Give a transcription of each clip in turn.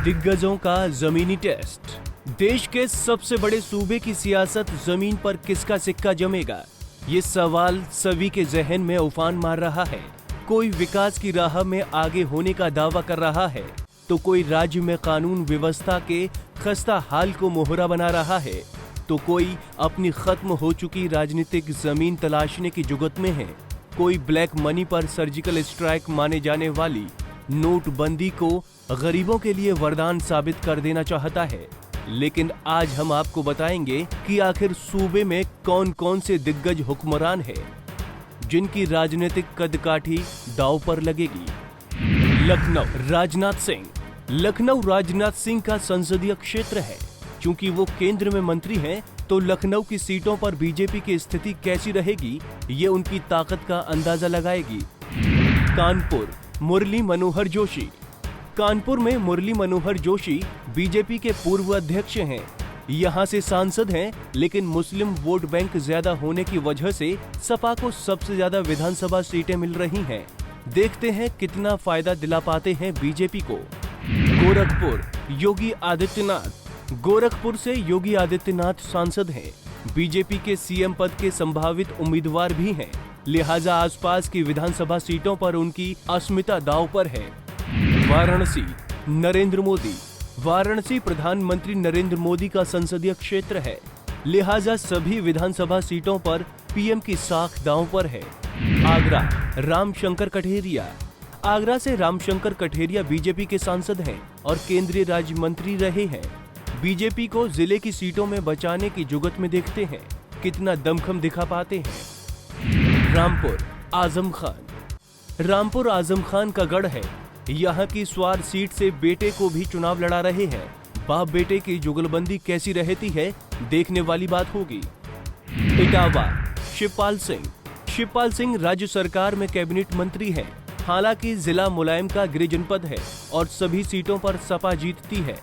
दिग्गजों का जमीनी टेस्ट। देश के सबसे बड़े सूबे की सियासत जमीन पर किसका सिक्का जमेगा, ये सवाल सभी के जहन में उफान मार रहा है। कोई विकास की राह में आगे होने का दावा कर रहा है तो कोई राज्य में कानून व्यवस्था के खस्ता हाल को मोहरा बना रहा है, तो कोई अपनी खत्म हो चुकी राजनीतिक जमीन तलाशने की जुगत में है। कोई ब्लैक मनी पर सर्जिकल स्ट्राइक माने जाने वाली नोटबंदी को गरीबों के लिए वरदान साबित कर देना चाहता है। लेकिन आज हम आपको बताएंगे कि आखिर सूबे में कौन कौन से दिग्गज हुक्मरान हैं जिनकी राजनीतिक कदकाठी दांव पर लगेगी। लखनऊ राजनाथ सिंह। लखनऊ राजनाथ सिंह का संसदीय क्षेत्र है। क्योंकि वो केंद्र में मंत्री हैं, तो लखनऊ की सीटों पर बीजेपी की स्थिति कैसी रहेगी, ये उनकी ताकत का अंदाजा लगाएगी। कानपुर मुरली मनोहर जोशी। कानपुर में मुरली मनोहर जोशी बीजेपी के पूर्व अध्यक्ष हैं। यहां से सांसद हैं, लेकिन मुस्लिम वोट बैंक ज्यादा होने की वजह से सपा को सबसे ज्यादा विधानसभा सीटें मिल रही हैं। देखते हैं कितना फायदा दिला पाते हैं बीजेपी को। गोरखपुर योगी आदित्यनाथ। गोरखपुर से योगी आदित्यनाथ सांसद हैं। बीजेपी के सीएम पद के संभावित उम्मीदवार भी हैं, लिहाजा आसपास की विधानसभा सीटों पर उनकी अस्मिता दांव पर है। वाराणसी नरेंद्र मोदी। वाराणसी प्रधानमंत्री नरेंद्र मोदी का संसदीय क्षेत्र है, लिहाजा सभी विधानसभा सीटों पर पीएम की साख दांव पर है। आगरा रामशंकर कठेरिया। आगरा से रामशंकर कठेरिया बीजेपी के सांसद हैं और केंद्रीय राज्य मंत्री रहे हैं। बीजेपी को जिले की सीटों में बचाने की जुगत में देखते हैं कितना दमखम दिखा पाते हैं। रामपुर आजम खान। रामपुर आजम खान का गढ़ है। यहाँ की स्वार सीट से बेटे को भी चुनाव लड़ा रहे हैं। बाप बेटे की जुगलबंदी कैसी रहती है, देखने वाली बात होगी। इटावा शिवपाल सिंह। शिवपाल सिंह राज्य सरकार में कैबिनेट मंत्री हैं। हालांकि जिला मुलायम का गृह जनपद है और सभी सीटों पर सपा जीतती है,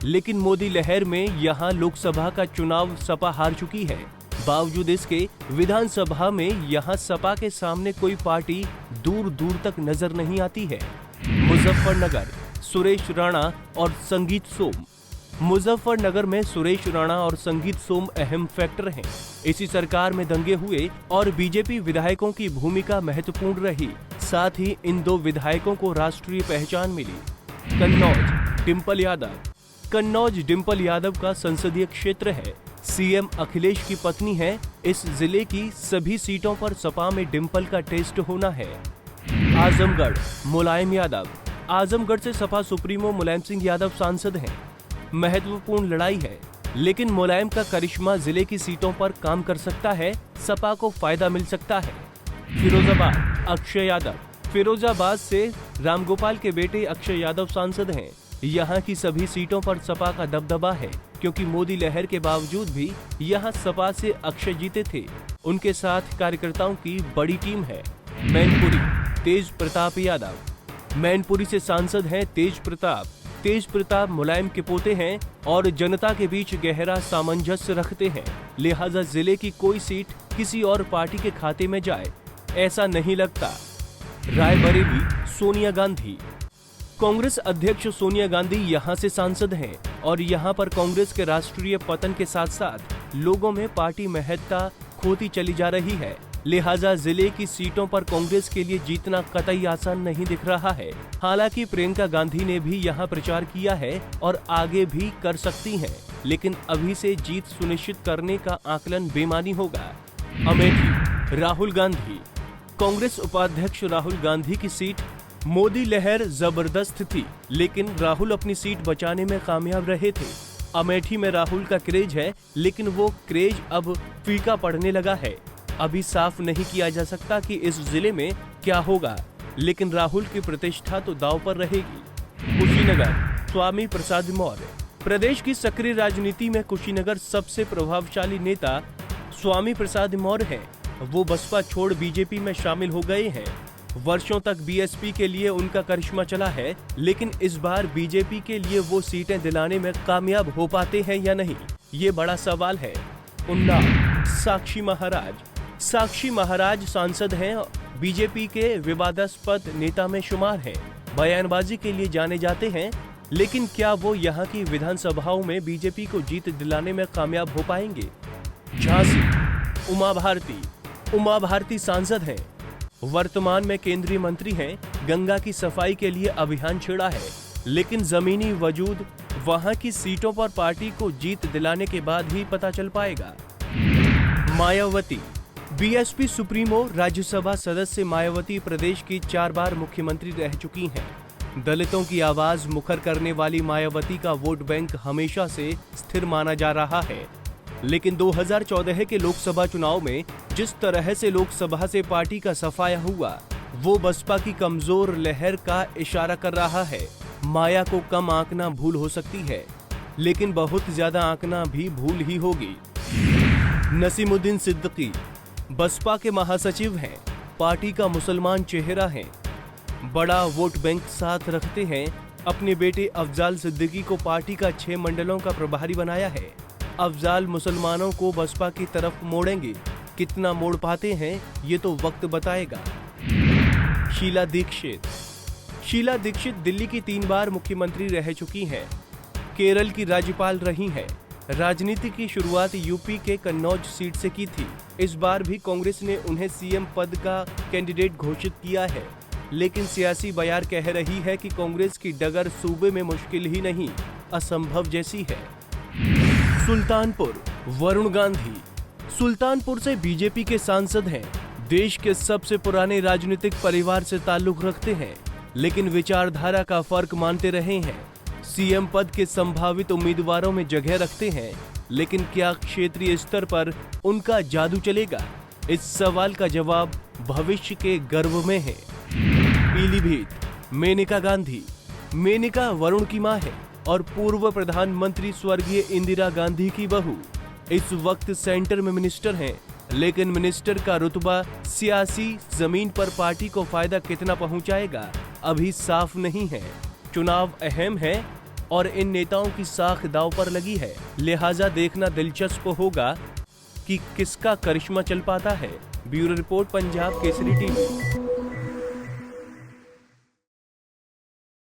लेकिन मोदी लहर में यहाँ लोकसभा का चुनाव सपा हार चुकी है। बावजूद इसके विधानसभा में यहाँ सपा के सामने कोई पार्टी दूर दूर तक नजर नहीं आती है। मुजफ्फरनगर सुरेश राणा और संगीत सोम। मुजफ्फरनगर में सुरेश राणा और संगीत सोम अहम फैक्टर हैं। इसी सरकार में दंगे हुए और बीजेपी विधायकों की भूमिका महत्वपूर्ण रही। साथ ही इन दो विधायकों को राष्ट्रीय पहचान मिली। कन्नौज डिंपल यादव। कन्नौज डिंपल यादव का संसदीय क्षेत्र है। सीएम अखिलेश की पत्नी है। इस जिले की सभी सीटों पर सपा में डिंपल का टेस्ट होना है। आजमगढ़ मुलायम यादव। आजमगढ़ से सपा सुप्रीमो मुलायम सिंह यादव सांसद हैं। महत्वपूर्ण लड़ाई है, लेकिन मुलायम का करिश्मा जिले की सीटों पर काम कर सकता है, सपा को फायदा मिल सकता है। फिरोजाबाद अक्षय यादव। फिरोजाबाद से रामगोपाल के बेटे अक्षय यादव सांसद हैं। यहाँ की सभी सीटों पर सपा का दबदबा है, क्योंकि मोदी लहर के बावजूद भी यहाँ सपा से अक्षय जीते थे। उनके साथ कार्यकर्ताओं की बड़ी टीम है। मैनपुरी तेज प्रताप यादव। मैनपुरी से सांसद हैं तेज प्रताप। तेज प्रताप मुलायम के पोते हैं और जनता के बीच गहरा सामंजस्य रखते हैं, लिहाजा जिले की कोई सीट किसी और पार्टी के खाते में जाए ऐसा नहीं लगता। रायबरेली सोनिया गांधी। कांग्रेस अध्यक्ष सोनिया गांधी यहां से सांसद हैं और यहां पर कांग्रेस के राष्ट्रीय पतन के साथ साथ लोगों में पार्टी महत्ता खोती चली जा रही है, लिहाजा जिले की सीटों पर कांग्रेस के लिए जीतना कतई आसान नहीं दिख रहा है। हालांकि प्रियंका गांधी ने भी यहां प्रचार किया है और आगे भी कर सकती हैं, लेकिन अभी से जीत सुनिश्चित करने का आकलन बेमानी होगा। अमेठी राहुल गांधी। कांग्रेस उपाध्यक्ष राहुल गांधी की सीट मोदी लहर जबरदस्त थी, लेकिन राहुल अपनी सीट बचाने में कामयाब रहे थे। अमेठी में राहुल का क्रेज है, लेकिन वो क्रेज अब फीका पड़ने लगा है। अभी साफ नहीं किया जा सकता कि इस जिले में क्या होगा, लेकिन राहुल की प्रतिष्ठा तो दांव पर रहेगी। कुशीनगर स्वामी प्रसाद मौर्य। प्रदेश की सक्रिय राजनीति में कुशीनगर सबसे प्रभावशाली नेता स्वामी प्रसाद मौर्य हैं। वो बसपा छोड़ बीजेपी में शामिल हो गए हैं। वर्षों तक बीएसपी के लिए उनका करिश्मा चला है, लेकिन इस बार बीजेपी के लिए वो सीटें दिलाने में कामयाब हो पाते हैं या नहीं, ये बड़ा सवाल है। उन्नाव साक्षी महाराज। साक्षी महाराज सांसद हैं, बीजेपी के विवादास्पद नेता में शुमार हैं। बयानबाजी के लिए जाने जाते हैं। लेकिन क्या वो यहाँ की विधानसभाओं में बीजेपी को जीत दिलाने में कामयाब हो पाएंगे? झांसी, उमा भारती सांसद हैं, वर्तमान में केंद्रीय मंत्री हैं, गंगा की सफाई के लिए अभियान छेड़ा है, लेकिन जमीनी वजूद वहां की सीटों पर पार्टी को जीत दिलाने के बाद ही पता चल पाएगा। मायावती, बीएसपी सुप्रीमो राज्यसभा सदस्य मायावती प्रदेश की 4 बार मुख्यमंत्री रह चुकी हैं। दलितों की आवाज मुखर करने वाली मायावती का वोट बैंक हमेशा से स्थिर माना जा रहा है, लेकिन 2014 के लोकसभा चुनाव में जिस तरह से लोकसभा से पार्टी का सफाया हुआ, वो बसपा की कमजोर लहर का इशारा कर रहा है। माया को कम आंकना भूल हो सकती है, लेकिन बहुत ज्यादा आंकना भी भूल ही होगी। नसीमुद्दीन सिद्दीकी बसपा के महासचिव हैं, पार्टी का मुसलमान चेहरा है, बड़ा वोट बैंक साथ रखते हैं। अपने बेटे अफजाल सिद्दीकी को पार्टी का 6 मंडलों का प्रभारी बनाया है। अफजाल मुसलमानों को बसपा की तरफ मोड़ेंगे, कितना मोड़ पाते हैं ये तो वक्त बताएगा। शीला दीक्षित दिल्ली की 3 बार मुख्यमंत्री रह चुकी हैं, केरल की राज्यपाल रही हैं। राजनीति की शुरुआत यूपी के कन्नौज सीट से की थी। इस बार भी कांग्रेस ने उन्हें सीएम पद का कैंडिडेट घोषित किया है, लेकिन सियासी बयार कह रही है कि कांग्रेस की डगर सूबे में मुश्किल ही नहीं, असंभव जैसी है। सुल्तानपुर, वरुण गांधी सुल्तानपुर से बीजेपी के सांसद हैं, देश के सबसे पुराने राजनीतिक परिवार से ताल्लुक रखते हैं, लेकिन विचारधारा का फर्क मानते रहे हैं। सीएम पद के संभावित उम्मीदवारों में जगह रखते हैं, लेकिन क्या क्षेत्रीय स्तर पर उनका जादू चलेगा? इस सवाल का जवाब भविष्य के गर्भ में है। पीलीभीत, मेनका गांधी वरुण की मां है और पूर्व प्रधानमंत्री स्वर्गीय इंदिरा गांधी की बहू। इस वक्त सेंटर में मिनिस्टर हैं, लेकिन मिनिस्टर का रुतबा सियासी जमीन पर पार्टी को फायदा कितना पहुंचाएगा अभी साफ नहीं है। चुनाव अहम है और इन नेताओं की साख दांव पर लगी है, लिहाजा देखना दिलचस्प होगा कि किसका करिश्मा चल पाता है। Bureau report, Punjab Kesari TV.